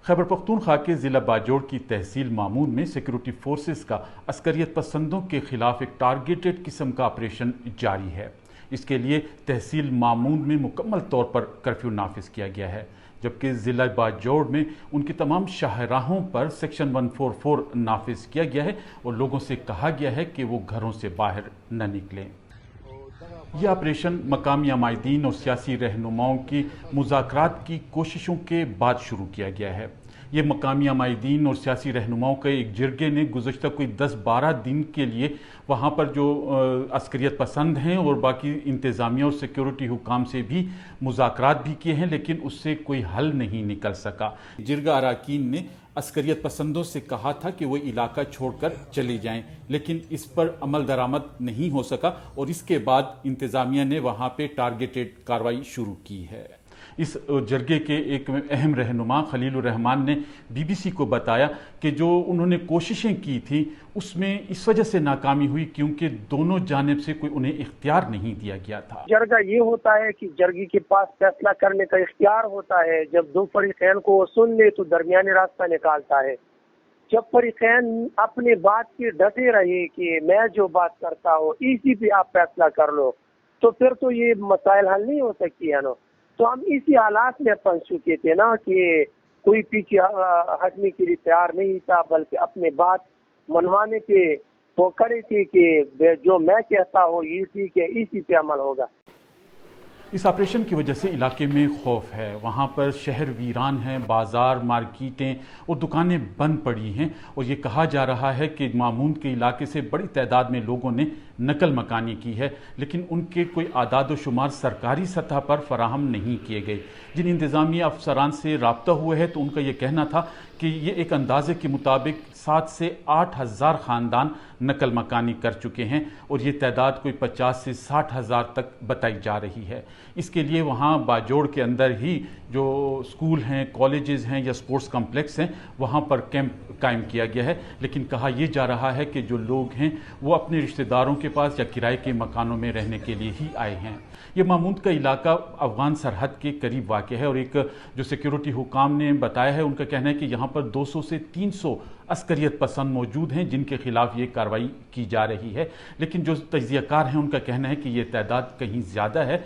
خیبر پختونخوا کے ضلع باجوڑ کی تحصیل مامون میں سیکورٹی فورسز کا عسکریت پسندوں کے خلاف ایک ٹارگیٹڈ قسم کا آپریشن جاری ہے۔ اس کے لیے تحصیل مامون میں مکمل طور پر کرفیو نافذ کیا گیا ہے، جبکہ ضلع باجوڑ میں ان کی تمام شاہراہوں پر سیکشن 144 نافذ کیا گیا ہے اور لوگوں سے کہا گیا ہے کہ وہ گھروں سے باہر نہ نکلیں۔ یہ آپریشن مقامی عمائدین اور سیاسی رہنماؤں کی مذاکرات کی کوششوں کے بعد شروع کیا گیا ہے۔ یہ مقامی عمائدین اور سیاسی رہنماؤں کے ایک جرگے نے گزشتہ کوئی 10-12 دن کے لیے وہاں پر جو عسکریت پسند ہیں اور باقی انتظامیہ اور سیکیورٹی حکام سے بھی مذاکرات بھی کیے ہیں، لیکن اس سے کوئی حل نہیں نکل سکا۔ جرگہ اراکین نے عسکریت پسندوں سے کہا تھا کہ وہ علاقہ چھوڑ کر چلے جائیں، لیکن اس پر عمل درآمد نہیں ہو سکا اور اس کے بعد انتظامیہ نے وہاں پہ ٹارگیٹڈ کارروائی شروع کی ہے۔ اس جرگے کے ایک اہم رہنما خلیل الرحمان نے بی بی سی کو بتایا کہ جو انہوں نے کوششیں کی تھیں اس میں اس وجہ سے ناکامی ہوئی کیونکہ دونوں جانب سے کوئی انہیں اختیار نہیں دیا گیا تھا۔ جرگہ یہ ہوتا ہے کہ جرگی کے پاس فیصلہ کرنے کا اختیار ہوتا ہے، جب دو فریقین کو وہ سن لے تو درمیانی راستہ نکالتا ہے۔ جب فریقین اپنے بات کے ڈٹے رہے کہ میں جو بات کرتا ہوں اسی پہ آپ فیصلہ کر لو، تو پھر تو یہ مسائل حل نہیں ہو سکتی ہے نا۔ تو ہم اسی حالات میں پھنس چکے تھے نا کہ کوئی پیچھے ہٹنے کے لیے تیار نہیں تھا، بلکہ اپنے بات منوانے پہ وہ کھڑے تھے کہ جو میں کہتا ہوں یہ ٹھیک ہے، اسی پہ عمل ہوگا۔ اس آپریشن کی وجہ سے علاقے میں خوف ہے، وہاں پر شہر ویران ہیں، بازار، مارکیٹیں اور دکانیں بند پڑی ہیں اور یہ کہا جا رہا ہے کہ مامون کے علاقے سے بڑی تعداد میں لوگوں نے نقل مکانی کی ہے، لیکن ان کے کوئی اعداد و شمار سرکاری سطح پر فراہم نہیں کیے گئے۔ جن انتظامی افسران سے رابطہ ہوئے ہے تو ان کا یہ کہنا تھا کہ یہ ایک اندازے کے مطابق 7 سے 8 ہزار خاندان نقل مکانی کر چکے ہیں اور یہ تعداد کوئی 50 سے 60 ہزار تک بتائی جا رہی ہے۔ اس کے لیے وہاں باجوڑ کے اندر ہی جو اسکول ہیں، کالجز ہیں یا سپورٹس کمپلیکس ہیں وہاں پر کیمپ قائم کیا گیا ہے، لیکن کہا یہ جا رہا ہے کہ جو لوگ ہیں وہ اپنے رشتہ داروں کے پاس یا کرائے کے مکانوں میں رہنے کے لیے ہی آئے ہیں۔ یہ ماموند کا علاقہ افغان سرحد کے قریب واقع ہے اور ایک جو سیکیورٹی حکام نے بتایا ہے ان کا کہنا ہے کہ یہاں پر 200 سے 300 عسکریت پسند موجود ہیں جن کے خلاف یہ کارروائی کی جا رہی ہے، لیکن جو تجزیہ کار ہیں ان کا کہنا ہے کہ یہ تعداد کہیں زیادہ ہے